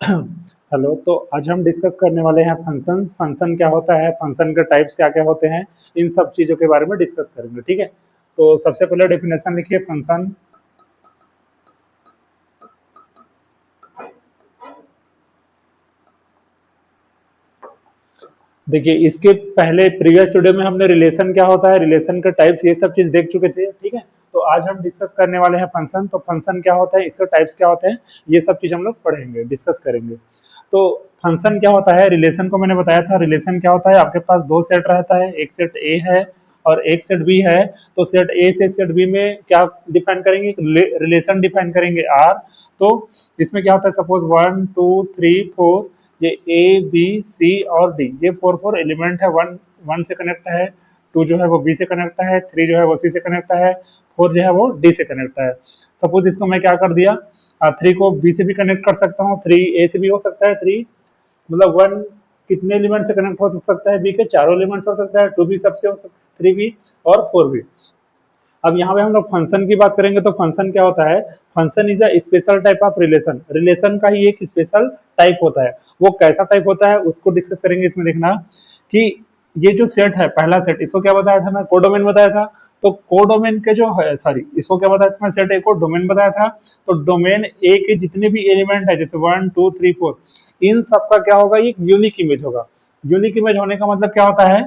Hello. तो आज हम डिस्कस करने वाले हैं फंक्शन। फंक्शन क्या होता है, फंक्शन के टाइप्स क्या क्या होते हैं, इन सब चीज़ों के बारे में डिस्कस करेंगे। ठीक है, तो सबसे पहले डेफिनेशन लिखिए फंक्शन। देखिए, इसके पहले प्रीवियस वीडियो में हमने रिलेशन क्या होता है, रिलेशन के टाइप्स, ये सब चीज़ देख चुके थे। ठीक है, तो आज हम डिस्कस करने वाले हैं फंक्शन। तो फंक्शन क्या होता है, इसके टाइप्स क्या होते हैं, ये सब चीज़ हम लोग पढ़ेंगे, डिस्कस करेंगे। तो फंक्शन क्या होता है, रिलेशन को मैंने बताया था। रिलेशन क्या होता है, आपके पास दो सेट रहता है, एक सेट ए है और एक सेट बी है। तो सेट ए से सेट बी में क्या डिफाइन करेंगे, रिलेशन डिफाइन करेंगे आर। तो इसमें क्या होता है, सपोज 1 2 3 4, ये ए बी सी और डी, ये फोर एलिमेंट है। वन वन से कनेक्ट है, टू जो है वो बी से कनेक्ट है, थ्री जो है वो सी से कनेक्ट है, फोर जो है वो डी से कनेक्ट है। सपोज इसको मैं क्या कर दिया, थ्री को बी से भी कनेक्ट कर सकता हूँ, थ्री ए से भी हो सकता है। थ्री मतलब वन कितने एलिमेंट से कनेक्ट हो सकता है, बी के चारों एलिमेंट हो सकता है, टू भी सबसे हो सकता है, थ्री भी और फोर भी। अब यहाँ पे हम लोग फंक्शन की बात करेंगे। तो फंक्शन क्या होता है, function is a special type of relation. Relation का ही एक स्पेशल टाइप होता है। वो कैसा टाइप होता है उसको डिस्कस करेंगे। इसमें देखना कि ये जो सेट है, पहला सेट, इसको क्या बताया था मैं, कोडोमेन बताया था। तो कोडोमेन के जो है, सॉरी, इसको क्या बताया था मैं, सेट ए को डोमेन बताया था। तो डोमेन ए के जितने भी एलिमेंट है, जैसे 1 2 3 4, इन सबका क्या होगा, एक यूनिक इमेज होगा। यूनिक इमेज होने का मतलब क्या होता है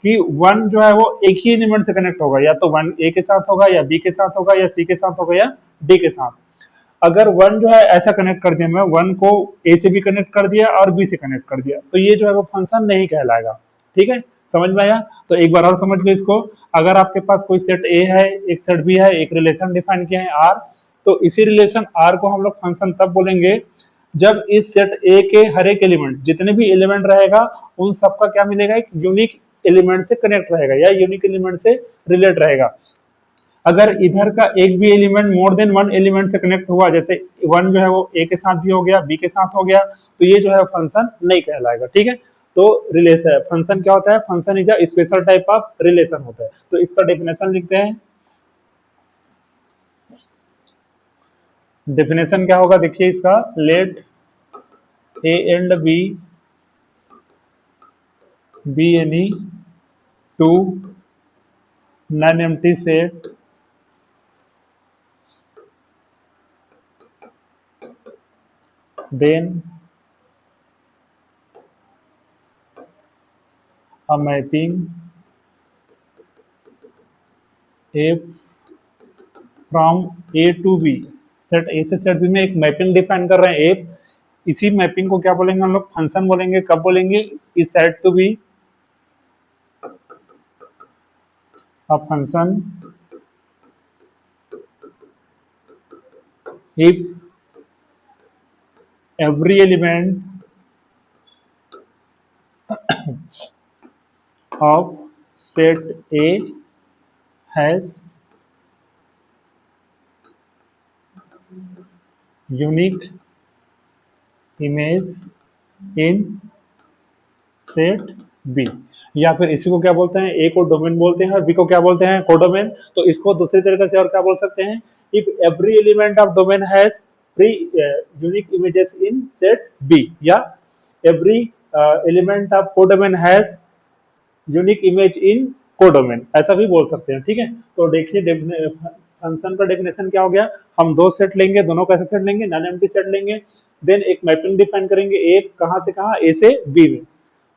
कि वन जो है वो एक ही एलिमेंट से कनेक्ट होगा, या तो वन ए के साथ होगा, या बी के साथ होगा, या सी के साथ होगा, या डी के साथ। अगर वन जो है ऐसा कनेक्ट कर दिया, मैं वन को ए से भी कनेक्ट कर दिया और बी से कनेक्ट कर दिया, तो ये जो है वो फंक्शन नहीं कहलाएगा। ठीक है, समझ में आया? तो एक बार और समझ लो इसको। अगर आपके पास कोई सेट ए है, एक सेट बी है, एक रिलेशन डिफाइन किया है आर, तो इसी रिलेशन आर को हम लोग फंक्शन तब बोलेंगे जब इस सेट ए के हर एक एलिमेंट, जितने भी एलिमेंट रहेगा, उन सबका क्या मिलेगा, एक यूनिक एलिमेंट से कनेक्ट रहेगा या यूनिक एलिमेंट से रिलेट रहेगा। अगर इधर का एक भी element more than one element से कनेक्ट हुआ, जैसे वन जो है वो ए के साथ भी हो गया, बी के साथ हो गया, तो ये जो है फंक्शन नहीं कहलाएगा। ठीक है, तो रिलेशन फंक्शन क्या होता है, function is a special type of relation होता है। तो इसका डेफिनेशन लिखते हैं। डेफिनेशन क्या होगा, देखिए इसका, let A and B any two non empty set then a mapping f from a to b। Set A से सेट बी में एक मैपिंग डिफाइन कर रहे हैं एफ। इसी मैपिंग को क्या बोलेंगे हम लोग, फंक्शन बोलेंगे। कब बोलेंगे, is said to be a function if every element of set A has unique image in set B. या फिर इसी को क्या बोलते हैं, ए को डोमेन बोलते हैं और बी को क्या बोलते हैं, कोडोमेन। तो इसको दूसरी तरीके से और क्या बोल सकते हैं, if every element of domain has three unique images in set B, या every element of codomain has unique image in codomain, ऐसा भी बोल सकते हैं। ठीक है, तो देखिए फंक्शन का डेफिनेशन क्या हो गया। हम दो सेट लेंगे, दोनों कैसे सेट लेंगे, नॉन एम्प्टी सेट लेंगे। देन एक मैपिंग डिफाइन करेंगे, ए कहाँ से कहाँ, ए से बी में।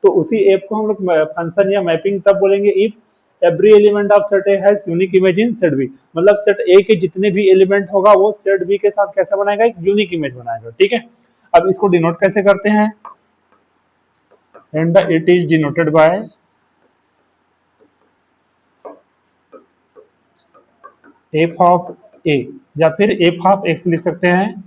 तो उसी ऐप को हम लोग फंक्शन या मैपिंग तब बोलेंगे if every element of set A has unique image in set B. मतलब सेट ए के जितने भी एलिमेंट होगा वो सेट बी के साथ कैसा बनाएगा, एक यूनिक इमेज बनाएगा। ठीक है, अब इसको डिनोट कैसे करते हैं, and it is denoted by F of A, या फिर एफ ऑफ एक्स लिख सकते हैं,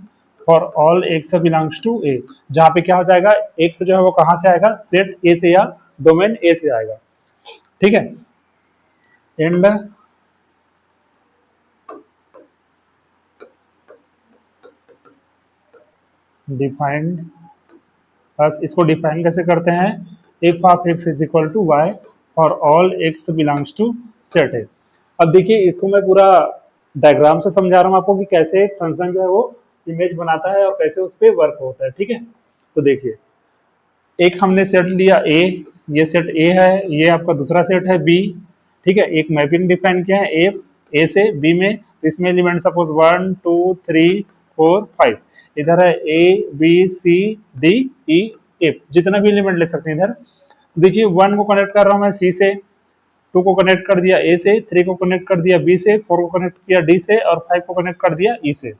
for all X belongs to A. जहां पे क्या हो जाएगा, एक्स जो है वो कहां से आएगा, सेट ए से या डोमेन ए से आएगा। ठीक है, एंड डिफाइंड, बस इसको डिफाइन कैसे करते हैं, F of X is equal to Y for all X belongs to set A. अब देखिए इसको मैं पूरा डायग्राम से समझा रहा हूँ आपको कि कैसे फंक्शन जो है वो इमेज बनाता है और कैसे उस पर वर्क होता है। ठीक है, तो देखिए एक हमने सेट लिया ए, ये सेट ए है, ये आपका दूसरा सेट है बी, ठीक है। एक मैपिंग डिफाइन किया है ए से बी में, तो इसमें एलिमेंट सपोज 1 2 3 4 5, इधर है A B C D E F, जितना भी एलिमेंट ले सकते हैं इधर। तो देखिए 1 को कनेक्ट कर रहा हूँ मैं सी से, 2 को कनेक्ट कर दिया ए से, 3 को कनेक्ट कर दिया बी से, 4 को कनेक्ट किया डी से, और 5 को कनेक्ट कर दिया ई से।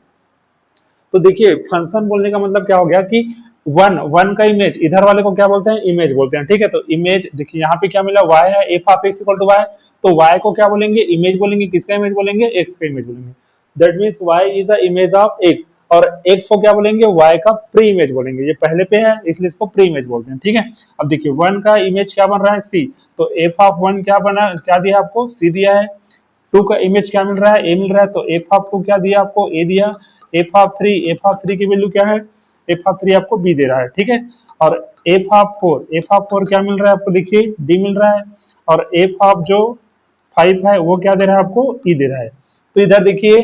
तो देखिए फंक्शन बोलने का मतलब क्या हो गया कि वन का इमेज, इधर वाले को क्या बोलते हैं, इमेज बोलते हैं, ठीक है। तो इमेज देखिए यहाँ पे क्या मिला, y है, F of X equal to Y, तो y को क्या बोलेंगे, इमेज बोलेंगे। किसका इमेज बोलेंगे, x का इमेज बोलेंगे। That means y is a image of x, और x को क्या बोलेंगे, y का प्री इमेज बोलेंगे। ये पहले पे है इसलिए इसको प्री इमेज बोलते हैं, ठीक है। अब देखिए 1 का इमेज क्या बन रहा है, c, तो एफ ऑफ 1 क्या बना, क्या दिया आपको, c दिया है। 2 का इमेज क्या मिल रहा है, a मिल रहा है, तो एफ ऑफ 2 क्या दिया आपको, a दिया। एफ ऑफ 3 की वैल्यू क्या है, एफ ऑफ 3 आपको बी दे रहा है, ठीक है। और एफ ऑफ 4 क्या मिल रहा है आपको, देखिए डी मिल रहा है। और एफ ऑफ जो 5 है वो क्या दे रहा है आपको, ई दे रहा है। तो इधर देखिए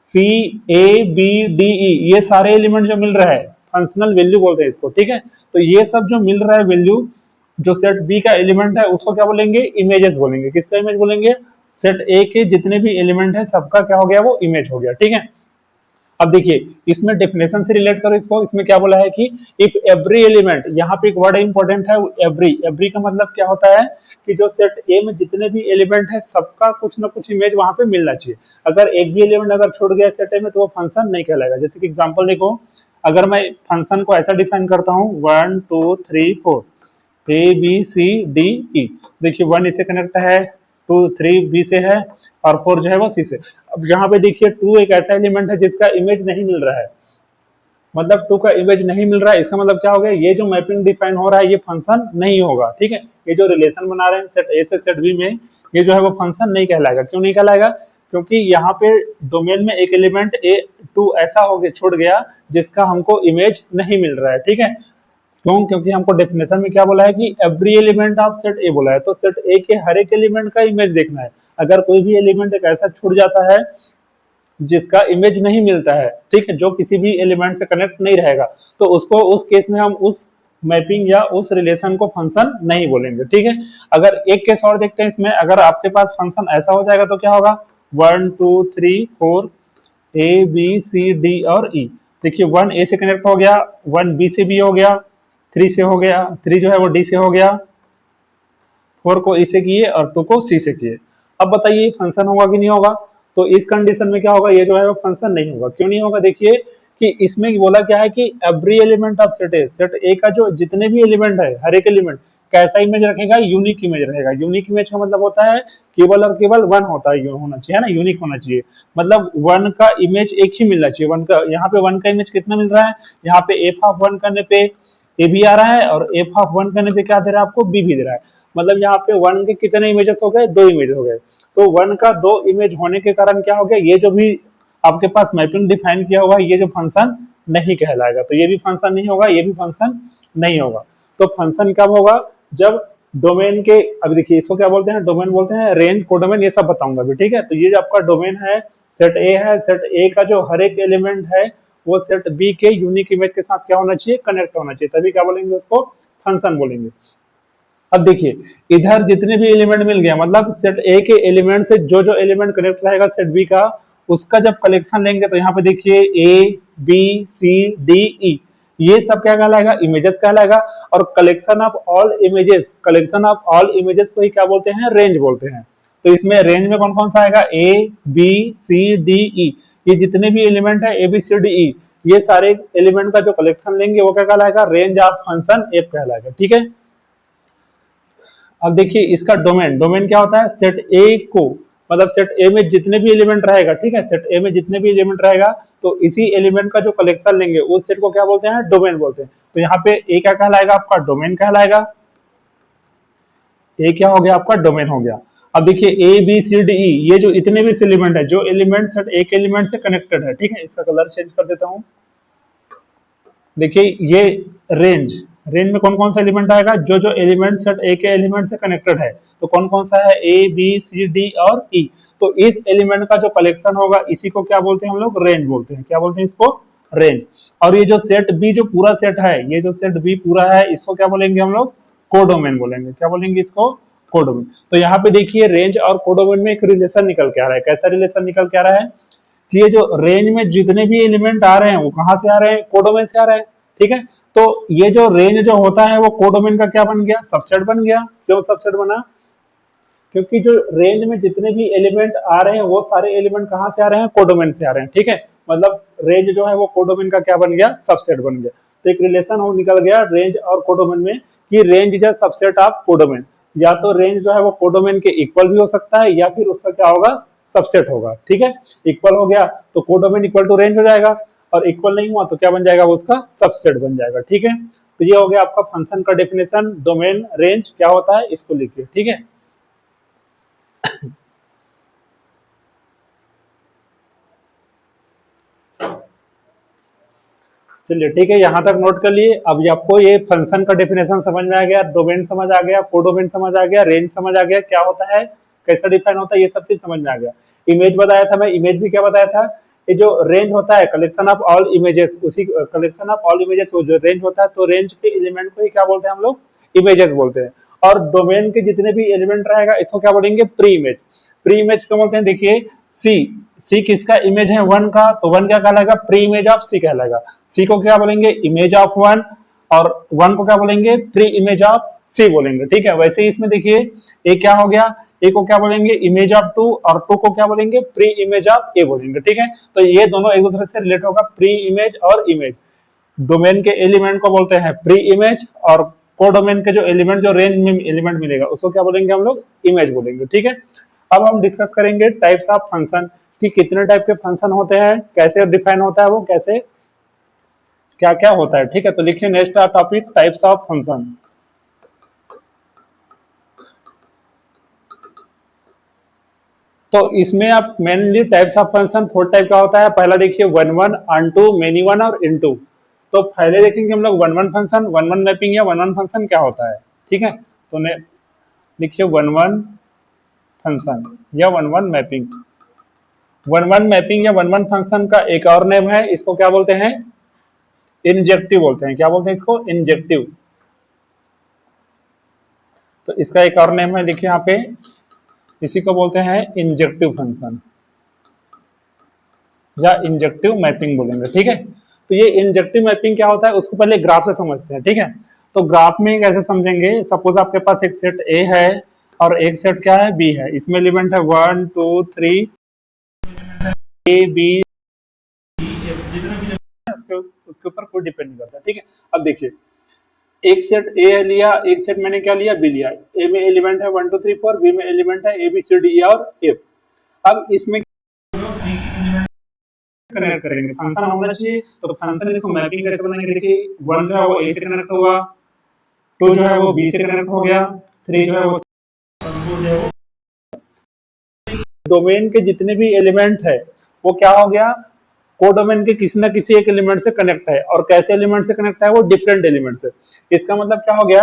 सी ए बी डी ई, ये सारे एलिमेंट जो मिल रहा है फंक्शनल वैल्यू बोलते हैं इसको, ठीक है। तो ये सब जो मिल रहा है वैल्यू, जो सेट बी का एलिमेंट है उसको क्या बोलेंगे, इमेजेस बोलेंगे। किसका इमेज बोलेंगे, सेट ए के जितने भी एलिमेंट है सबका क्या हो गया, वो इमेज हो गया, ठीक है। अब देखिए इसमें डेफिनेशन से रिलेट करो इसको, इसमें क्या बोला है कि इफ एवरी एलिमेंट, यहाँ पे एक वर्ड इंपॉर्टेंट है एवरी। एवरी का मतलब क्या होता है कि जो सेट ए में जितने भी एलिमेंट है सबका कुछ ना कुछ इमेज वहां पे मिलना चाहिए। अगर एक भी एलिमेंट अगर छूट गया सेट ए में तो वो फंक्शन नहीं कहलाएगा। जैसे कि एग्जांपल देखो, अगर मैं फंक्शन को ऐसा डिफाइन करता हूँ 1 2 3 4 ए बी सी डी ई, देखिए 1 इसे कनेक्ट है, 2 3 बी से है, और 4 जो है वो सी से। अब यहाँ पे देखिए 2 एक ऐसा एलिमेंट है जिसका इमेज नहीं मिल रहा है, मतलब 2 का इमेज नहीं मिल रहा है, इसका मतलब क्या हो गया, ये जो मैपिंग डिफाइन हो रहा है ये फंक्शन नहीं होगा, ठीक है। ये जो रिलेशन बना रहे हैं सेट ए से सेट बी में, ये जो है वो फंक्शन नहीं कहलाएगा। क्यों नहीं कहलाएगा, क्योंकि यहाँ पे डोमेन में एक एलिमेंट ए 2 ऐसा हो गया, छूट गया, जिसका हमको इमेज नहीं मिल रहा है, ठीक है। क्यों, क्योंकि हमको डेफिनेशन में क्या बोला है कि एवरी एलिमेंट ऑफ सेट ए बोला है, तो सेट ए के हर एक एलिमेंट का इमेज देखना है। अगर कोई भी एलिमेंट एक ऐसा छूट जाता है जिसका इमेज नहीं मिलता है, ठीक है, जो किसी भी एलिमेंट से कनेक्ट नहीं रहेगा, तो उसको उस केस में हम उस मैपिंग या उस रिलेशन को फंक्शन नहीं बोलेंगे, ठीक है। अगर एक केस और देखते हैं इसमें, अगर आपके पास फंक्शन ऐसा हो जाएगा तो क्या होगा, 1 2 3 4 ए बी सी डी और ई। देखिए 1 ए से कनेक्ट हो गया, 1 बी से भी हो गया, 3 से हो गया, 3 जो है वो डी से हो गया, 4 को ई से किए और 2 को सी से किए। अब बताइए फंक्शन होगा कि नहीं होगा, तो इस कंडीशन में क्या होगा, ये जो है वो फंक्शन नहीं होगा। क्यों नहीं होगा, देखिए कि इसमें बोला क्या है कि एवरी एलिमेंट ऑफ सेट ए का जो जितने भी एलिमेंट है, हर एक एलिमेंट कैसा इमेज रखेगा, यूनिक इमेज रहेगा। यूनिक इमेज का मतलब होता है केवल और केवल 1 होता है, होना चाहिए ना, यूनिक होना चाहिए, मतलब 1 का इमेज एक ही मिलना चाहिए। 1 का, यहाँ पे 1 का इमेज कितना मिल रहा है, यहाँ पे एफ ऑफ 1 करने पे ए भी आ रहा है, और एफ ऑफ 1 करने पे क्या दे रहा है आपको, बी भी दे रहा है। मतलब यहाँ पे 1 के कितने इमेजेस हो गए, 2 इमेज हो गए। तो 1 का 2 इमेज होने के कारण क्या हो गया, ये जो भी आपके पास मैपिंग डिफाइन किया हुआ है ये जो फंक्शन नहीं कहलाएगा। तो ये भी फंक्शन नहीं होगा, ये भी फंक्शन नहीं होगा। तो फंक्शन कब होगा, जब डोमेन के, अब देखिए इसको क्या बोलते हैं, डोमेन बोलते हैं, रेंज, कोडोमेन, ये सब बताऊंगा अभी, ठीक है। तो ये जो आपका डोमेन है सेट ए है, सेट ए का जो हर एक एलिमेंट है वो सेट बी के यूनिक इमेज के साथ क्या होना चाहिए, कनेक्ट होना चाहिए, तभी क्या बोलेंगे, उसको फंक्शन बोलेंगे। अब देखिए इधर जितने भी एलिमेंट मिल गया, मतलब सेट ए के एलिमेंट से जो जो एलिमेंट कनेक्ट रहेगा सेट बी का, उसका जब कलेक्शन लेंगे तो यहाँ पे देखिए ए बी सी डी ई, ये सब क्या कहलाएगा, इमेजेस कहलाएगा। और collection of all images, collection of all images को ही क्या बोलते हैं, रेंज बोलते हैं। तो इसमें रेंज में कौन कौन सा आएगा, ए बी सी डी ई, ये जितने भी एलिमेंट है ए बी सी डी ई, ये सारे एलिमेंट का जो कलेक्शन लेंगे वो क्या कहलाएगा, रेंज ऑफ फंक्शन एफ कहलाएगा, ठीक है। अब देखिए इसका डोमेन, डोमेन क्या होता है, सेट ए को, मतलब सेट ए में जितने भी एलिमेंट रहेगा, ठीक है, सेट ए में जितने भी एलिमेंट रहेगा तो इसी एलिमेंट का जो कलेक्शन लेंगे उस सेट को क्या बोलते हैं, डोमेन बोलते हैं। तो यहाँ पे ए क्या कहलाएगा आपका, डोमेन कहलाएगा। ए क्या हो गया आपका, डोमेन हो गया। अब देखिए ए बी सी डी ई, ये जो इतने भी एलिमेंट है, जो एलिमेंट सेट ए के एलिमेंट से कनेक्टेड है, ठीक है, इसका कलर चेंज कर देता हूं। देखिए ये रेंज, रेंज में कौन कौन सा एलिमेंट आएगा, जो जो एलिमेंट सेट ए के एलिमेंट से कनेक्टेड है, तो कौन कौन सा है, ए बी सी डी और ई। तो इस एलिमेंट का जो कलेक्शन होगा इसी को क्या बोलते हैं हम लोग, रेंज बोलते हैं। क्या बोलते हैं इसको, रेंज। और ये जो सेट बी जो पूरा सेट है, ये जो सेट बी पूरा है, इसको क्या बोलेंगे हम लोग? कोडोमेन बोलेंगे। क्या बोलेंगे इसको? कोडोमेन। तो यहाँ पे देखिए रेंज और कोडोमेन में एक रिलेशन निकल के आ रहा है। कैसा रिलेशन निकल के आ रहा है कि ये जो रेंज में जितने भी एलिमेंट आ रहे हैं वो कहाँ से आ रहे हैं? कोडोमेन से आ रहे हैं। ठीक है, तो ये जो रेंज जो होता है वो कोडोमेन का क्या बन गया? सबसेट बन गया। क्यों सबसेट बना? क्योंकि जो रेंज में जितने भी एलिमेंट आ रहे हैं वो सारे एलिमेंट कहाँ से आ रहे हैं? कोडोमेन से आ रहे हैं। ठीक है, मतलब रेंज जो है वो कोडोमेन का क्या बन गया? सबसेट बन गया। तो एक रिलेशन हो निकल गया रेंज और कोडोमेन में कि range is a subset of codomain. या तो रेंज जो है वो कोडोमेन के इक्वल भी हो सकता है या फिर उसका क्या होगा? सबसेट होगा। ठीक है, इक्वल हो गया तो कोडोमेन इक्वल टू रेंज हो जाएगा, और इक्वल नहीं हुआ तो क्या बन जाएगा? वो उसका सबसेट बन जाएगा। ठीक है, तो ये हो गया आपका फंक्शन का डेफिनेशन। डोमेन रेंज क्या होता है इसको लिखिए। ठीक है, चलिए ठीक है, यहाँ तक नोट कर लिए। अब ये आपको ये फंक्शन का डेफिनेशन समझ में आ गया, डोमेन समझ आ गया, कोडोमेन समझ आ गया, रेंज समझ आ गया, क्या होता है, कैसा डिफाइन होता है, ये सब चीज समझ में आ गया। इमेज बताया था मैं, इमेज भी क्या बताया था? ये जो रेंज होता है कलेक्शन ऑफ ऑल इमेजेस, उसी कलेक्शन ऑफ ऑल इमेजेस जो रेंज होता है, तो रेंज के एलिमेंट को ही क्या बोलते हैं हम लोग? इमेजेस बोलते हैं। और डोमेन के जितने भी एलिमेंट रहेगा इसको क्या बोलेंगे? Pre image. प्री इमेज क्यों बोलते हैं? देखिए सी, सी किसका इमेज है? वन का, तो वन क्या कहलाएगा? प्री इमेज ऑफ सी कहलाएगा। सी को क्या बोलेंगे? इमेज ऑफ वन, और वन को क्या बोलेंगे? प्री इमेज ऑफ सी बोलेंगे। ठीक है, वैसे ही इसमें देखिए ए क्या हो गया? ए को क्या बोलेंगे? इमेज ऑफ टू, और टू को क्या बोलेंगे? प्री इमेज ऑफ ए बोलेंगे। ठीक है, तो ये दोनों एक दूसरे से रिलेट होगा, प्री इमेज और इमेज। डोमेन के एलिमेंट को बोलते हैं प्री इमेज, और कोडोमेन के जो एलिमेंट जो रेंज में एलिमेंट मिलेगा उसको क्या बोलेंगे हम लोग? इमेज बोलेंगे। ठीक है, अब हम डिस्कस करेंगे टाइप्स ऑफ फंक्शन कि कितने टाइप के फंक्शन होते हैं, कैसे डिफाइन होता है वो, कैसे क्या क्या होता है। ठीक है, तो लिखिए next topic types of function. तो इसमें आप mainly types of function 4 type का होता है। पहला देखिए one one, unto, many one और इनटू। तो पहले देखेंगे हम लोग one one function, one one mapping या वन वन फंक्शन क्या होता है। ठीक है, तो लिखिए वन वन फंक्शन या one one mapping. One one mapping या वन वन फंक्शन का एक और नेम है, इसको क्या बोलते हैं? इंजेक्टिव बोलते हैं। क्या बोलते हैं इसको? इंजेक्टिव। तो इसका एक और नेम है, देखिए यहाँ पे, इसी को बोलते हैं इंजेक्टिव फंक्शन या इंजेक्टिव मैपिंग बोलेंगे। ठीक है, तो ये इंजेक्टिव मैपिंग क्या होता है उसको पहले ग्राफ से समझते हैं। ठीक है, तो ग्राफ में कैसे समझेंगे? सपोज आपके पास एक सेट ए है और एक सेट क्या है? बी है। इसमें एलिमेंट है 1 2 3, ए बी, उसके ऊपर कोई डिपेंड नहीं करता। ठीक है, अब देखिए एक सेट ए लिया, एक सेट मैंने क्या लिया? बी लिया। ए में एलिमेंट है 1 2 3 4, बी में एलिमेंट है ए बी सी डी ई और एफ। अब इसमें कनेक्ट करेंगे, फंक्शन होना चाहिए, तो फंक्शन इसको मैपिंग कैसे बनाएंगे? देखिए 1 जो है वो ए से कनेक्ट हुआ, 2 जो है वो बी से कनेक्ट हो गया, 3 जो है वो डोमेन के जितने भी एलिमेंट है वो क्या हो गया? कोडोमेन के किसी ना किसी एक एलिमेंट से कनेक्ट है। और कैसे एलिमेंट से कनेक्ट है? वो डिफरेंट एलिमेंट से। इसका मतलब क्या हो गया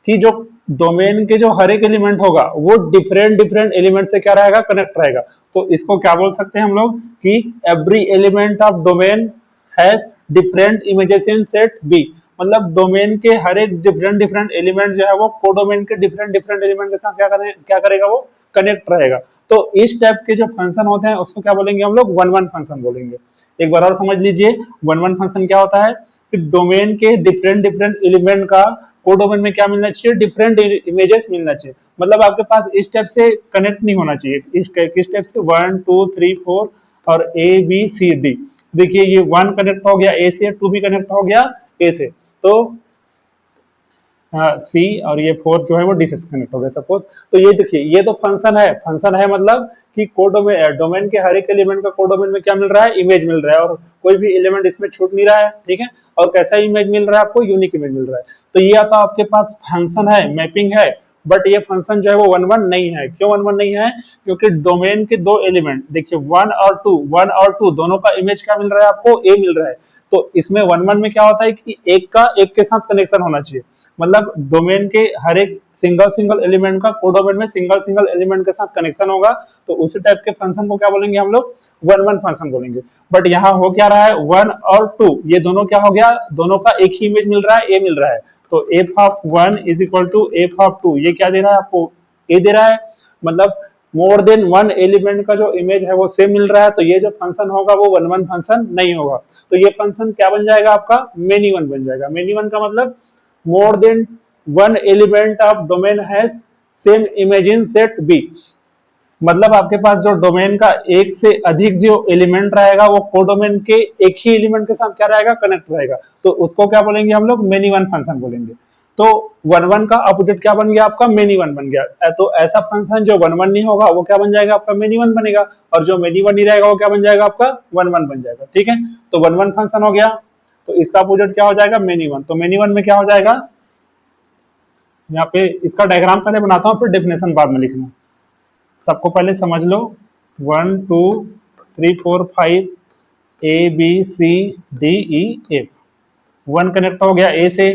कि जो डोमेन के जो हर एक एलिमेंट होगा वो डिफरेंट डिफरेंट एलिमेंट से क्या रहेगा? कनेक्ट रहेगा। तो इसको क्या बोल सकते हैं हम लोग कि every element of domain has different images in set B. मतलब डोमेन के हर एक डिफरेंट डिफरेंट एलिमेंट जो है वो कोडोमेन के डिफरेंट डिफरेंट एलिमेंट के साथ क्या करेगा? वो कनेक्ट रहेगा। तो इस टाइप के जो फंक्शन होते हैं उसको क्या बोलेंगे हम लोग? वन वन फंक्शन बोलेंगे। एक बार और समझ लीजिए, वन वन फंक्शन क्या होता है कि डोमेन के डिफरेंट डिफरेंट एलिमेंट का कोडोमेन में क्या मिलना चाहिए? डिफरेंट इमेजेस मिलना चाहिए। मतलब आपके पास इस टाइप से कनेक्ट नहीं होना चाहिए। किस टाइप से? 1 2 3 4 और ए बी सी डी। देखिए ये 1 कनेक्ट हो गया ए से, 2 भी कनेक्ट हो गया ए से, तो सी, और ये 4 जो है वो डी से कनेक्ट हो गया सपोज। तो ये देखिए ये तो फंक्शन है। फंक्शन है मतलब कि कोडोमेन, डोमेन के हर एक एलिमेंट का कोडोमेन में क्या मिल रहा है? इमेज मिल रहा है, और कोई भी एलिमेंट इसमें छूट नहीं रहा है। ठीक है, और कैसा इमेज मिल रहा है आपको? यूनिक इमेज मिल रहा है। तो ये आता आपके पास फंक्शन है, मैपिंग है। बट ये फंक्शन जो है वो 1 1 नहीं है। क्यों 1 1 नहीं है? क्योंकि डोमेन के दो एलिमेंट देखिए 1 और 2 दोनों का इमेज क्या मिल रहा है आपको? ए मिल रहा है। तो इसमें 1 1 में क्या होता है कि एक का एक के साथ कनेक्शन होना चाहिए, मतलब डोमेन के हर एक सिंगल एलिमेंट का कोडोमेन में सिंगल एलिमेंट के साथ कनेक्शन होगा। तो उसी टाइप के फंक्शन को क्या बोलेंगे हम लोग? 1 1 फंक्शन बोलेंगे। बट यहाँ हो क्या रहा है? 1 और 2 ये दोनों क्या हो गया? दोनों का एक ही इमेज मिल रहा है, ए मिल रहा है। तो F of 1 is equal to F of 2, ये क्या दे रहा है आपको? ए दे रहा है। मतलब मोर देन 1 एलिमेंट का जो इमेज है वो सेम मिल रहा है। तो ये जो फंक्शन होगा वो 1 1 फंक्शन नहीं होगा। तो ये फंक्शन क्या बन जाएगा आपका? मेनी वन बन जाएगा। मेनी वन का मतलब more than 1 element of domain has same image in set B. मतलब आपके पास जो डोमेन का एक से अधिक जो एलिमेंट रहेगा वो कोडोमेन के एक ही एलिमेंट के साथ क्या रहेगा? कनेक्ट रहेगा। तो उसको क्या बोलेंगे हम लोग? मेनी वन फंक्शन बोलेंगे। तो 1 1 का अपोजिट क्या बन गया आपका? मेनी वन बन गया। तो ऐसा फंक्शन जो 1 1 नहीं होगा वो क्या बन जाएगा आपका? मेनी वन बनेगा। और जो मेनी वन नहीं रहेगा वो क्या बन जाएगा आपका? 1 1 बन जाएगा। ठीक है, तो 1 1 फंक्शन हो गया। तो इसका अपोजिट क्या हो जाएगा? Many one. तो मेनी वन में क्या हो जाएगा? यहाँ पे इसका डायग्राम पहले बनाता हूँ, फिर डेफिनेशन बाद में लिखना। सबको पहले समझ लो 1 2 3 4 5 A B C D E F. 1 connect हो गया ए से,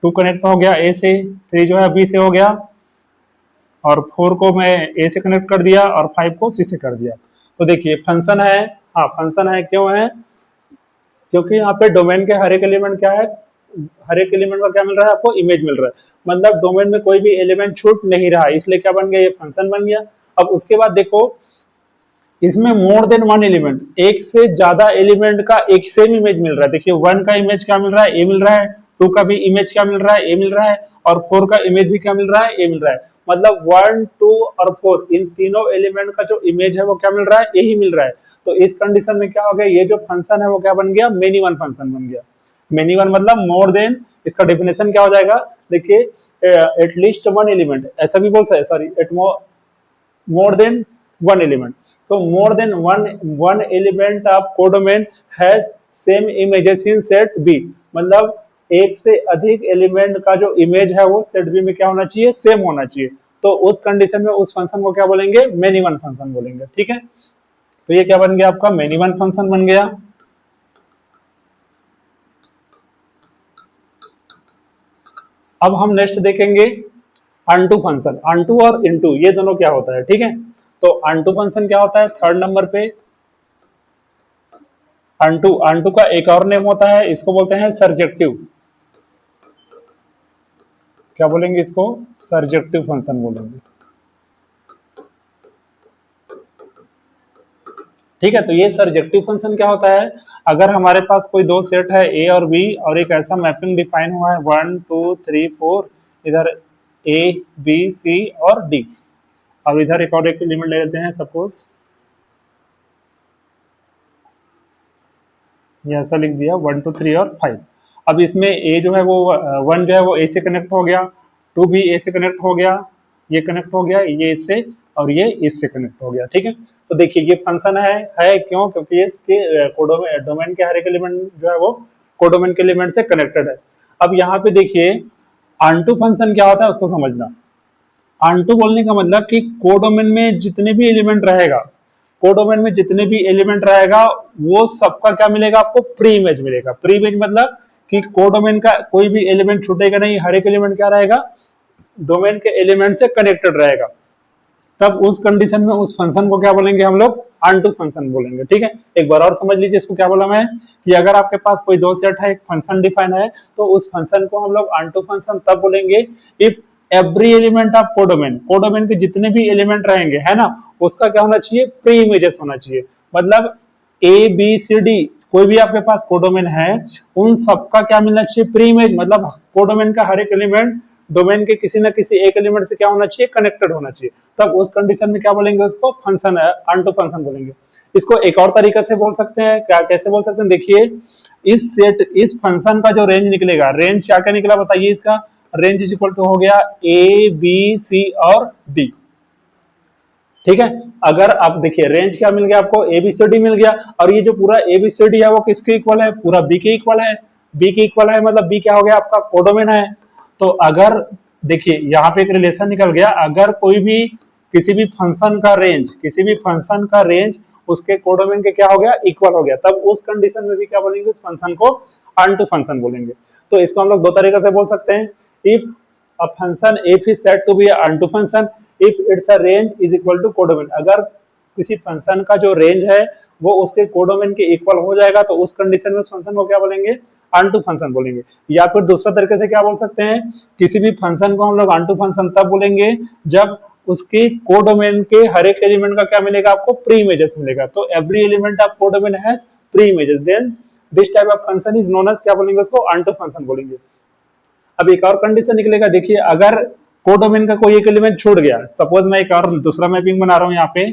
2 कनेक्ट हो गया ए से, 3 जो है बी से हो गया, और 4 को मैं ए से कनेक्ट कर दिया और 5 को सी से कर दिया। तो देखिए फंक्शन है, हाँ फंक्शन है। क्यों है? क्योंकि यहाँ पे डोमेन के हर एक एलिमेंट क्या है? हर एक एलिमेंट का क्या मिल रहा है आपको? इमेज मिल रहा है। मतलब डोमेन में कोई भी एलिमेंट छूट नहीं रहा, इसलिए क्या बन गया? ये फंक्शन बन गया। अब उसके बाद देखो इसमें मोर देन 1 एलिमेंट, एक से ज्यादा एलिमेंट का एक सेम इमेज मिल रहा है। देखिए 1 का इमेज क्या मिल रहा है? ए मिल रहा है। 2 का भी इमेज क्या मिल रहा है? ए मिल रहा है। और 4 का इमेज भी क्या मिल रहा है? ए मिल रहा है। मतलब 1 2 और 4 इन तीनों एलिमेंट का जो इमेज है वो क्या मिल रहा है? ए ही मिल रहा है। तो इस कंडीशन में क्या हो गया? ये जो फंक्शन है वो क्या बन गया? मेनी वन फंक्शन बन गया। मेनी वन मतलब मोर देन, इसका डेफिनेशन क्या हो जाएगा? देखिए एटलीस्ट 1 एलिमेंट, ऐसा भी बोल सकते, sorry eight more than 1 element. So more than one element of codomain has same images in set B. मतलब एक से अधिक एलिमेंट का जो इमेज है वो सेट बी में क्या होना चाहिए? सेम होना चाहिए। तो उस कंडीशन में उस फंक्शन को क्या बोलेंगे? मेनी वन फंक्शन बोलेंगे। ठीक है, तो ये क्या बन गया आपका? मेनी वन फंक्शन बन गया। अब हम नेक्स्ट देखेंगे अनटू फंक्शन। अनटू और इनटू ये दोनों क्या होता है? ठीक है, तो अनटू फंक्शन क्या होता है? थर्ड नंबर पे अनटू, अनटू का एक और नेम होता है, इसको बोलते हैं सरजेक्टिव। क्या बोलेंगे इसको? सरजेक्टिव फंक्शन बोलेंगे। ठीक है, तो ये सरजेक्टिव फंक्शन क्या होता है? अगर हमारे पास कोई दो सेट है ए और बी और एक ऐसा मैपिंग डिफाइन हुआ है 1 2 3 4, इधर ए बी सी और डी, अब इधर एक और एक एलिमेंट ले लेते हैं, सपोज ये ऐसा लिख दिया 1 2 3 और 5। अब इसमें ए जो है वो 1 जो है वो ए से कनेक्ट हो गया, 2 भी ए से कनेक्ट हो गया, ये कनेक्ट हो गया, ये इससे और ये इससे कनेक्ट हो गया। ठीक है, तो देखिए ये फंक्शन है क्यों? क्योंकि इसके डोमेन के हर एक एलिमेंट जो है वो कोडोमेन के एलिमेंट से कनेक्टेड है। अब यहाँ पे देखिए अनटू फंक्शन क्या होता है उसको समझना। अनटू बोलने का मतलब कि कोडोमेन में जितने भी एलिमेंट रहेगा, कोडोमेन में जितने भी एलिमेंट रहेगा वो सबका क्या मिलेगा आपको? प्री इमेज मिलेगा। प्री इमेज मतलब कि कोडोमेन का कोई भी एलिमेंट छूटेगा नहीं, हर एक एलिमेंट क्या रहेगा? डोमेन के एलिमेंट से कनेक्टेड रहेगा। तब उस कंडीशन में उस फंक्शन को क्या बोलेंगे हम लोग? अनटू फंक्शन बोलेंगे। ठीक है, एक बार और समझ लीजिए इसको क्या बोला मैं, कि अगर आपके पास कोई दो सेट है, एक फंक्शन डिफाइन है, तो उस फंक्शन को हम लोग अनटू फंक्शन तब बोलेंगे if every element of codomain, codomain के जितने भी एलिमेंट रहेंगे है ना, उसका क्या होना चाहिए? प्री इमेजेस होना चाहिए। मतलब ए बी सी डी कोई भी आपके पास कोडोमेन है, उन सबका क्या मिलना चाहिए? Pre image. मतलब कोडोमेन का हर एक एलिमेंट डोमेन के किसी ना किसी एक एलिमेंट से क्या होना चाहिए? कनेक्टेड होना चाहिए। तब उस कंडीशन में क्या बोलेंगे? उसको फंक्शन है, अनटू फंक्शन बोलेंगे। इसको एक और तरीका से बोल सकते हैं, क्या कैसे बोल सकते हैं? देखिए इस सेट, इस फंक्शन का जो रेंज निकलेगा, रेंज क्या क्या निकला बताइए? इसका रेंज इज इक्वल टू हो गया ए बी सी और डी। ठीक है, अगर आप देखिए रेंज क्या मिल गया आपको? ए बी सी डी मिल गया। और ये जो पूरा ए बी सी डी है वो किसके इक्वल है? पूरा बी के इक्वल है। बी के इक्वल है मतलब बी क्या हो गया आपका? कोडोमेन है। तो अगर देखिए यहाँ पे एक रिलेशन निकल गया, अगर कोई भी किसी भी फंक्शन का रेंज उसके कोडोमेन के क्या हो गया, इक्वल हो गया, तब उस कंडीशन में भी क्या बोलेंगे, उस फंक्शन को अनटू फंक्शन बोलेंगे। तो इसको हम लोग दो तरीके से बोल सकते हैं, if a function if is said to be onto function if it's a range is equal to codomain, अगर किसी फंक्शन का जो रेंज है वो उसके कोडोमेन के इक्वल हो जाएगा तो उस कंडीशन में उस फंक्शन को क्या बोलेंगे, अनटू फंक्शन बोलेंगे। या फिर दूसरा तरीके से क्या बोल सकते हैं, किसी भी फंक्शन को हम लोग अनटू फंक्शन तब बोलेंगे जब उसके कोडोमेन के हर एक एलिमेंट का क्या मिलेगा, आपको प्री इमेजेस मिलेगा। तो every element of codomain has pre images, then this type of function is known as क्या बोलेंगे, उसको अनटू फंक्शन बोलेंगे। अब एक और कंडीशन निकलेगा, देखिए अगर कोडोमेन का कोई एक एलिमेंट छूट गया, सपोज मैं एक और दूसरा मैपिंग बना रहा हूं यहाँ पे,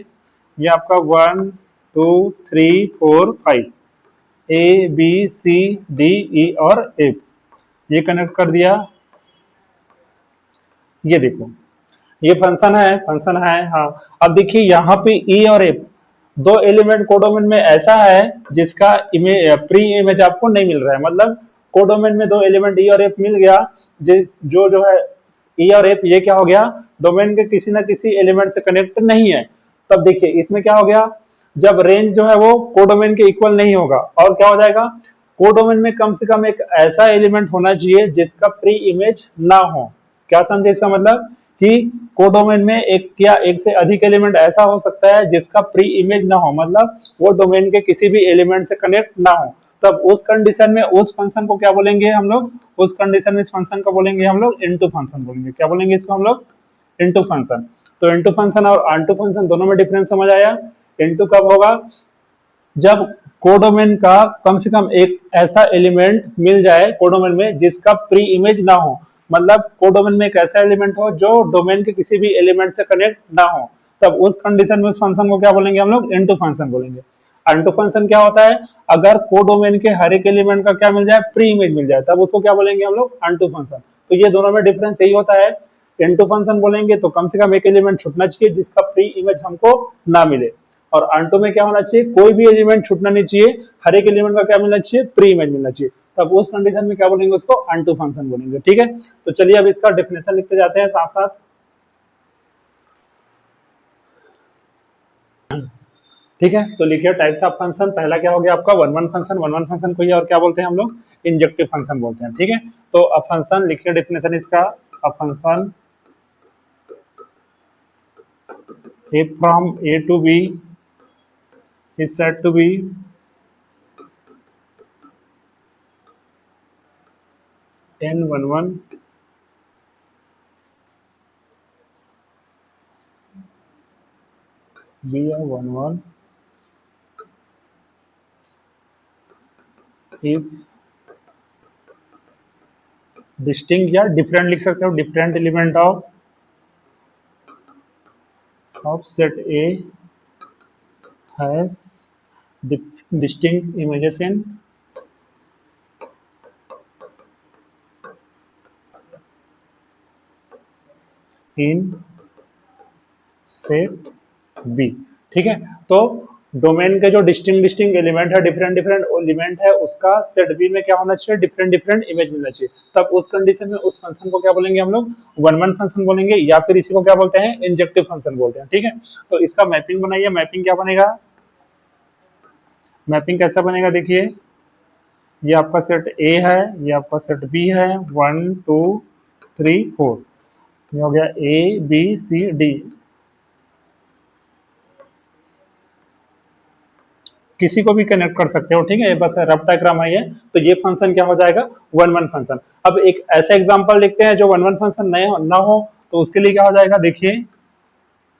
ये आपका 1 2 3 4 5 ए बी सी डी ई और एफ, ये कनेक्ट कर दिया। ये देखो ये फंक्शन है हाँ। अब देखिए यहाँ पे ई और एफ दो एलिमेंट कोडोमेन में ऐसा है जिसका प्री इमेज आपको नहीं मिल रहा है, मतलब कोडोमेन में दो एलिमेंट ई और एफ मिल गया, जो है ई और एफ ये क्या हो गया, डोमेन के किसी ना किसी एलिमेंट से कनेक्ट नहीं है। तब देखिए इसमें क्या हो गया, जब रेंज जो है वो कोडोमेन के इक्वल नहीं होगा, और क्या हो जाएगा, कोडोमेन में कम से कम एक ऐसा एलिमेंट होना चाहिए जिसका प्री इमेज ना हो। क्या समझे इसका मतलब, कि कोडोमेन में एक या एक से अधिक एलिमेंट ऐसा हो सकता है जिसका प्री इमेज ना हो, मतलब वो डोमेन के किसी भी एलिमेंट से कनेक्ट ना हो। तब उस कंडीशन में उस फंक्शन को क्या बोलेंगे हम लोग, उस कंडीशन में इस फंक्शन को बोलेंगे हम लोग इनटू फंक्शन बोलेंगे। क्या बोलेंगे इसको हम लोग, इनटू फंक्शन। तो इनटू फंक्शन और अनटू फंक्शन दोनों में डिफरेंस समझ आया। इनटू कब होगा, जब कोडोमेन का कम से कम एक ऐसा एलिमेंट मिल जाए कोडोमेन में जिसका प्री इमेज ना हो, मतलब कोडोमेन में एक ऐसा एलिमेंट हो जो डोमेन के किसी भी एलिमेंट से कनेक्ट ना हो, तब उस कंडीशन में उस फंक्शन को क्या बोलेंगे हम लोग, इनटू फंक्शन बोलेंगे। अनटू फंक्शन क्या होता है, अगर कोडोमेन के हर एक एलिमेंट का क्या मिल जाए, प्री इमेज मिल जाए, तब उसको क्या बोलेंगे हम लोग, अनटू फंक्शन। तो ये दोनों में डिफरेंस यही होता है, इनटू फंक्शन बोलेंगे तो कम से कम एक एलिमेंट छूटना चाहिए जिसका प्री इमेज हमको ना मिले, और अनटू में क्या होना चाहिए, कोई भी एलिमेंट छूटना नहीं चाहिए, हर एक एलिमेंट का क्या मिलना चाहिए, प्री इमेज मिलना चाहिए। तब उस कंडीशन में क्या बोलेंगे, उसको अनटू फंक्शन बोलेंगे। ठीक है, तो चलिए अब इसका डेफिनेशन लिखते जाते हैं साथ साथ। ठीक है, तो लिखिए टाइप्स ऑफ फंक्शन। पहला क्या हो गया आपका, one one function. One one function को ही और क्या बोलते हैं हम लोग, इंजेक्टिव फंक्शन बोलते हैं। ठीक है, तो अ फंक्शन लिखिए डेफिनेशन इसका, a function a from a to b is said to be n11 b11 if distinct या डिफरेंट लिख सकते हो, different element of set A has distinct images in set B. ठीक है, तो डोमेन के जो डिस्टिंक्ट एलिमेंट है, डिफरेंट एलिमेंट है, उसका सेट बी में क्या होना चाहिए, डिफरेंट इमेज मिलना चाहिए। तब उस कंडीशन में उस फंक्शन को क्या बोलेंगे हम लोग, वन वन फंक्शन बोलेंगे, या फिर इसी को क्या बोलते हैं, इंजेक्टिव फंक्शन बोलते हैं। ठीक है, तो इसका मैपिंग बनाइए। मैपिंग क्या बनेगा, मैपिंग कैसा बनेगा, देखिए ये आपका सेट ए है, ये आपका सेट बी है, 1 2 3 4, ये हो गया ए बी सी डी। किसी को भी कनेक्ट कर सकते हो। ठीक है, बस रफ डायग्राम है ये। तो ये फंक्शन क्या हो जाएगा, वन वन फंक्शन। अब एक ऐसा एग्जांपल लिखते हैं जो वन वन फंक्शन ना हो, तो उसके लिए क्या हो जाएगा, देखिए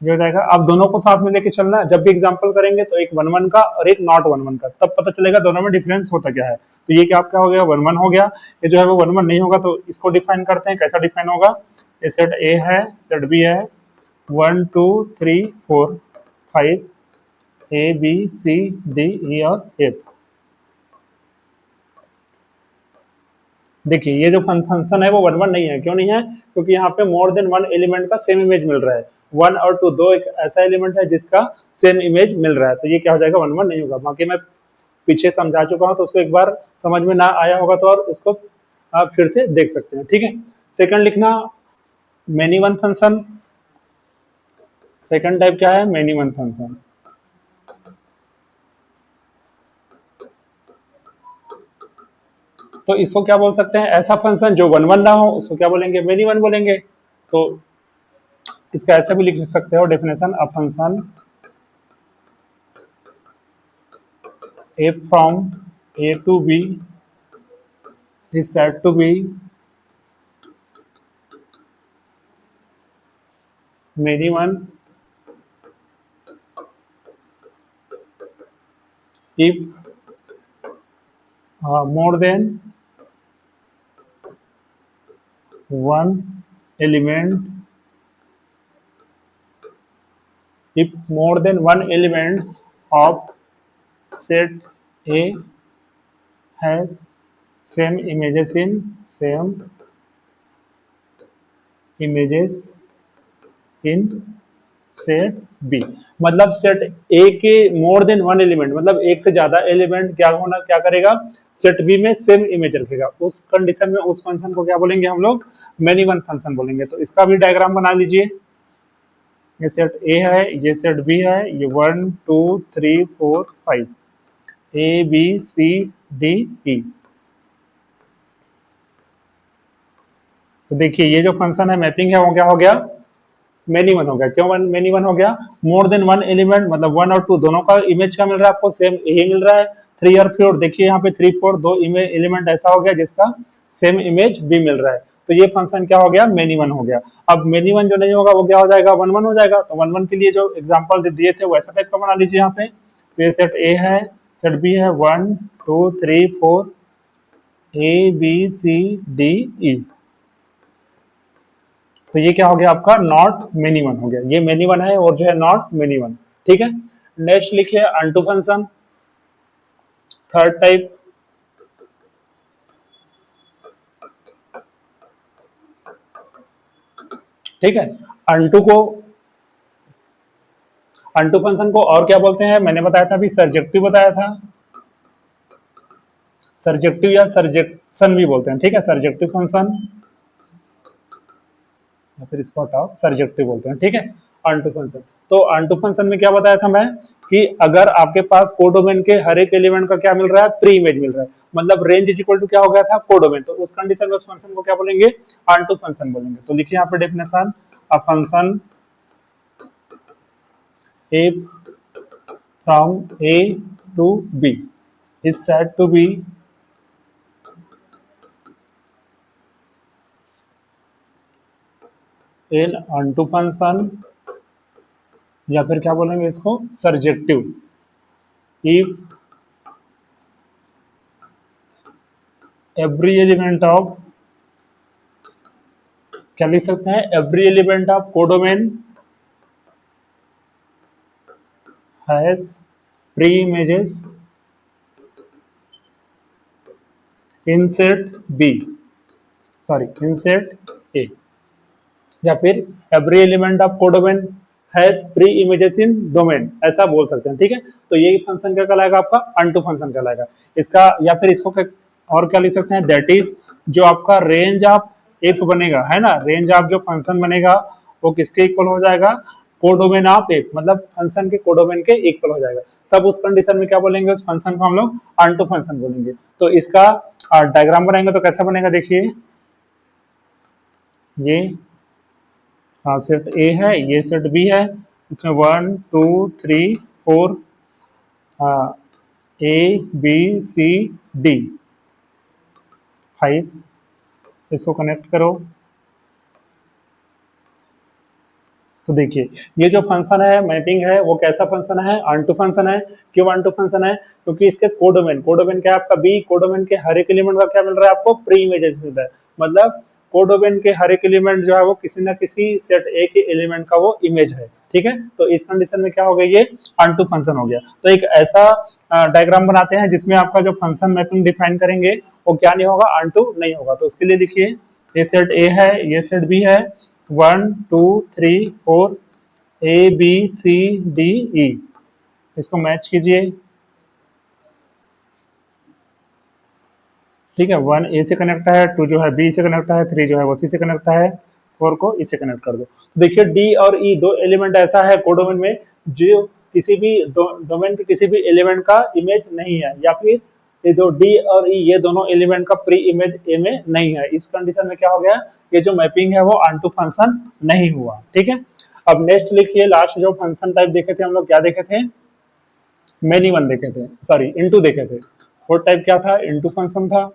ये हो जाएगा, आप दोनों को साथ में लेके चलना है। जब भी एग्जांपल करेंगे तो एक वन वन का और एक नॉट वन वन का, तब पता चलेगा दोनों में डिफरेंस होता क्या है। तो ये क्या आपका हो गया, वन वन हो गया। ये जो है वो वन वन नहीं होगा, तो इसको डिफाइन करते हैं। कैसा डिफाइन होगा, ये सेट ए है, सेट बी है, 1 2 3 4 5 ए बी सी डी ई और एफ। देखिए ये जो फंक्शन है वो वन वन नहीं है। क्यों नहीं है, क्योंकि यहाँ पे मोर देन वन एलिमेंट का सेम इमेज मिल रहा है। वन और टू, दो एक ऐसा एलिमेंट है जिसका सेम इमेज मिल रहा है, तो ये क्या हो जाएगा, वन वन नहीं होगा। बाकी मैं पीछे समझा चुका हूँ, तो उसको एक बार समझ में ना आया होगा तो और उसको आप फिर से देख सकते हैं। ठीक है, सेकंड लिखना, many one function. Second type क्या है, मेनी वन फंक्शन। तो इसको क्या बोल सकते हैं, ऐसा फंक्शन जो वन वन ना हो उसको क्या बोलेंगे, मेनी वन बोलेंगे। तो इसका ऐसे भी लिख सकते हो definition, a function f from a to b is said to be many one if more than one element, if more than one elements of set A has same images in set B. मतलब set A के more then one element, मतलब एक से ज्यादा element क्या होना, क्या करेगा, सेट बी में सेम इमेज रखेगा। उस कंडीशन में उस फंक्शन को क्या बोलेंगे हम लोग, मेनी वन फंक्शन बोलेंगे। तो इसका भी डायग्राम बना लीजिए। ये सेट ए है, ये सेट बी है, ये 1 2 3 4 5 ए बी सी डी ई। तो देखिए ये जो फंक्शन है मैपिंग है वो क्या हो गया, मेनी वन हो गया। क्यों वन मेनी वन हो गया, मोर देन वन एलिमेंट, मतलब वन और टू दोनों का इमेज क्या मिल रहा है आपको, सेम यही मिल रहा है। थ्री और फोर, देखिए यहाँ पे थ्री फोर दो इमेज एलिमेंट ऐसा हो गया जिसका सेम इमेज भी मिल रहा है। तो ये फंक्शन क्या हो गया, मेनी वन हो गया। अब मेनी वन जो नहीं होगा वो क्या हो जाएगा, वन वन हो जाएगा। तो वन वन के लिए जो एग्जाम्पल दिए थे वैसा टाइप का बना लीजिए यहाँ पे। तो ये सेट ए है, सेट बी है, 1 2 3 4 ए बी सी डी ई। तो ये क्या हो गया आपका, नॉट मेनी वन हो गया। ये मेनी वन है और जो है नॉट मेनी वन। ठीक है, नेक्स्ट लिखिए अनटू फंक्शन, थर्ड टाइप। ठीक है, अनटू को, अनटू फंक्शन को और क्या बोलते हैं, मैंने बताया था अभी, सर्जेक्टिव बताया था, सर्जेक्टिव या सर्जेक्शन भी बोलते हैं। ठीक है, सर्जेक्टिव फंक्शन या फिर इसको हटाओ, सर्जेक्टिव बोलते हैं। ठीक है, अनटू फंक्शन। तो अनटू फंक्शन में क्या बताया था मैं, कि अगर आपके पास कोडोमेन के हर एक एलिमेंट का क्या मिल रहा है, प्री इमेज मिल रहा है, मतलब रेंज इज इक्वल टू क्या हो गया था, कोडोमेन। तो उस कंडीशन में उस फंक्शन को क्या बोलेंगे, अनटू फंक्शन बोलेंगे। तो देखिए यहाँ पे definition, a function if from a to b is said to be an onto function, या फिर क्या बोलेंगे इसको, surjective. if every element of, क्या लिख सकते हैं, every element of codomain has pre-images in set B, sorry in set A, या फिर every element of codomain has pre images in domain, ऐसा बोल सकते हैं। ठीक है, तो ये फंक्शन क्या कहलाएगा आपका, अनटू फंक्शन कहलाएगा इसका। या फिर इसको और क्या लिख सकते हैं, दैट इज जो आपका रेंज ऑफ एफ बनेगा, है ना, रेंज ऑफ जो फंक्शन बनेगा वो किसके इक्वल हो जाएगा, कोडोमेन ऑफ एफ, मतलब फंक्शन के कोडोमेन के इक्वल हो जाएगा। तब उस कंडीशन में क्या बोलेंगे, उस फंक्शन को हम लोग अनटू फंक्शन बोलेंगे। तो इसका डायग्राम बनाएंगे तो कैसा बनेगा, देखिए ये सेट ए है, ये सेट बी है, इसमें 1 2 3 4 ए बी सी डी 5, इसको कनेक्ट करो। तो देखिए ये जो फंक्शन है मैपिंग है वो कैसा फंक्शन है, अनटू फंक्शन है। क्यों अनटू फंक्शन है, क्योंकि इसके कोडोमेन, कोडोमेन क्या है आपका बी, कोडोमेन के हर एक एलिमेंट का क्या मिल रहा है आपको, प्री इमेजेस मिल रहा है। मतलब कोडोमेन के हर एक एलिमेंट जो है वो किसी ना किसी सेट ए के एलिमेंट का वो इमेज है। ठीक है, तो इस कंडीशन में क्या हो गया, ये अनटू फंक्शन हो गया। तो एक ऐसा डायग्राम बनाते हैं जिसमें आपका जो फंक्शन मैपिंग डिफाइन करेंगे वो क्या नहीं होगा, अनटू नहीं होगा। तो उसके लिए लिखिए, ये सेट ए है, ये सेट बी है, 1 2 3 4 ए बी सी डी ई, इसको मैच कीजिए। ठीक है, 1 ए से कनेक्ट है, 2 जो है बी से कनेक्ट है, 3 जो है वो सी से कनेक्ट है, 4 को इससे कनेक्ट कर दो। तो देखिए डी और ई दो एलिमेंट ऐसा है कोडोमेन में जो किसी भी डोमेन के किसी भी एलिमेंट का इमेज नहीं है, या फिर ये दो डी और ई ये दोनों एलिमेंट का प्री इमेज ए में नहीं है। इस कंडीशन में क्या हो गया, ये जो मैपिंग है वो ऑन टू फंक्शन नहीं हुआ। ठीक है, अब नेक्स्ट लिखिए, लास्ट जो फंक्शन टाइप देखे थे हम लोग, क्या देखे थे, मेनी वन देखे थे, सॉरी इनटू देखे थे। वो टाइप क्या था, इनटू फंक्शन था।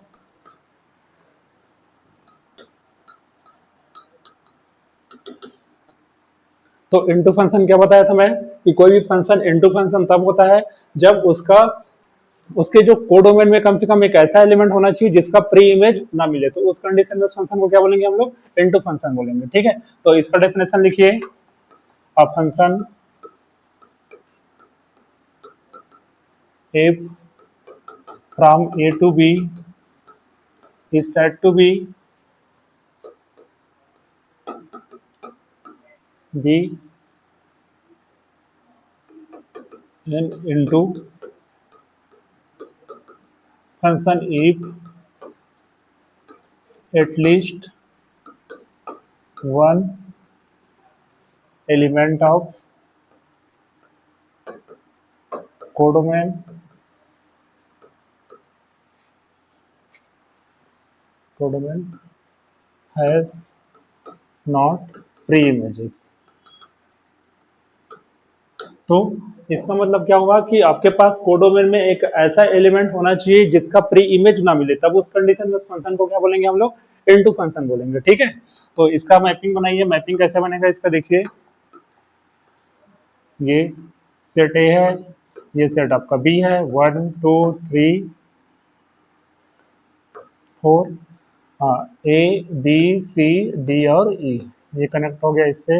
तो इनटू फंक्शन क्या बताया था मैं, कि कोई भी फंक्शन इनटू फंक्शन तब होता है जब उसके जो कोडोमेन में कम से कम एक ऐसा एलिमेंट होना चाहिए जिसका प्री इमेज ना मिले। तो उस कंडीशन में उस फंक्शन को क्या बोलेंगे हम लोग, इनटू फंक्शन बोलेंगे। ठीक है, तो इसका डेफिनेशन लिखिए, अ function if from A to B is said to be an into function if at least one element of codomain has not pre-images। तो इसका मतलब क्या होगा कि आपके पास कोडोमेन में एक ऐसा एलिमेंट होना चाहिए जिसका प्री इमेज ना मिले, तब उस कंडीशन में उस फंक्शन को क्या बोलेंगे हम लोग, इनटू फंक्शन बोलेंगे। ठीक है, तो इसका मैपिंग बनाइए। मैपिंग कैसे बनेगा इसका, देखिए ये सेट ए है, ये सेट आपका बी है, 1 2 3 4, हाँ ए बी सी डी और ई, ये कनेक्ट हो गया इससे।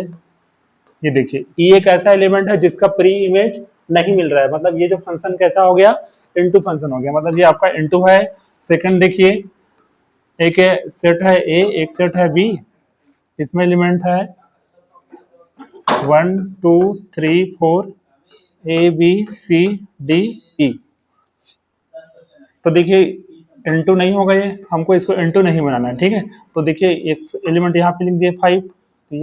ये देखिए ई एक ऐसा एलिमेंट है जिसका प्री इमेज नहीं मिल रहा है, मतलब ये जो फंक्शन कैसा हो गया, इनटू फंक्शन हो गया, मतलब ये आपका इनटू है। सेकंड देखिए, एक सेट है ए, एक सेट है बी, इसमें एलिमेंट है 1 2 3 4 ए बी सी डी ई। तो देखिए इनटू नहीं होगा, ये हमको इसको इनटू नहीं बनाना है। ठीक है, तो देखिए एक एलिमेंट यहाँ पे लिख दिए 5, तो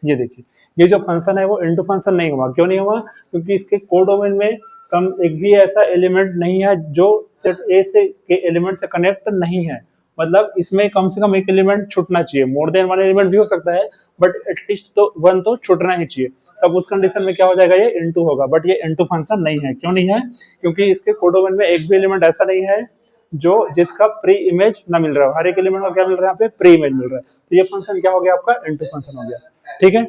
ये देखिए ये जो फंक्शन है वो इनटू फंक्शन नहीं हुआ। क्यों नहीं हुआ, क्योंकि इसके कोडोमेन में कम एक भी ऐसा एलिमेंट नहीं है जो सेट ए से के एलिमेंट से कनेक्ट नहीं है, मतलब इसमें कम से कम एक एलिमेंट छूटना चाहिए। मोर देन वन एलिमेंट भी हो सकता है, बट एटलीस्ट तो वन तो छूटना ही चाहिए। तब उस कंडीशन में क्या हो जाएगा, ये इनटू होगा, बट ये इनटू फंक्शन नहीं है। क्यों नहीं है, क्योंकि इसके कोडोमेन में एक भी एलिमेंट ऐसा नहीं है जो जिसका प्री इमेज ना मिल रहा है। हर एक एलिमेंट को क्या मिल रहा है, यहाँ पे प्री इमेज मिल रहा है। तो ये फंक्शन क्या हो गया आपका, इनटू फंक्शन हो गया। ठीक है,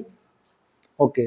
ओके।